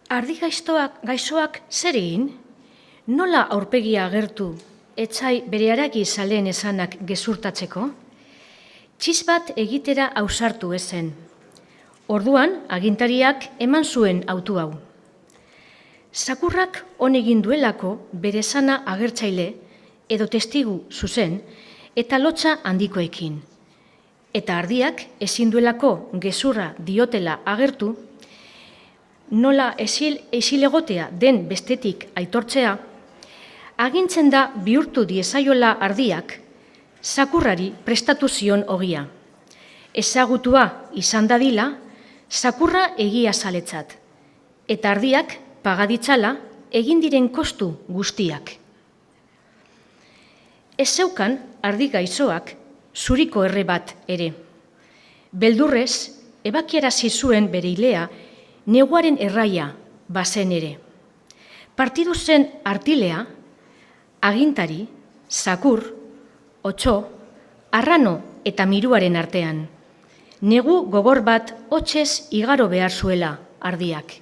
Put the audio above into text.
Ardi gaixoak zer egin? Nola aurpegia agertu, etxai bere haragi zaleen esanak gezurtatzeko? Txiz bat egitera ausartu ezen. Orduan, agintariak eman zuen autu hau. Zakurrak on egin duelako bere esana agertzaile edo testigu zuzen eta lotsa handikoekin. Eta ardiak ezin duelako gezurra diotela agertu, nola ezilegotea den bestetik aitortzea, agintzen da bihurtu diezaiola ardiak, zakurrari prestatu zion ogia. Ezagutua izan dadila, zakurra egia zaletzat, eta ardiak pagaditzala egin diren kostu guztiak. Ez zeukan ardi gaixoak zuriko erre bat ere. Beldurrez, ebakiarazi zuen bere ilea neguaren erraia bazen ere. Partidu zen artilea, agintari, zakur, otso, arrano eta miruaren artean. Negu gogor bat hotzez igaro behar zuela ardiak.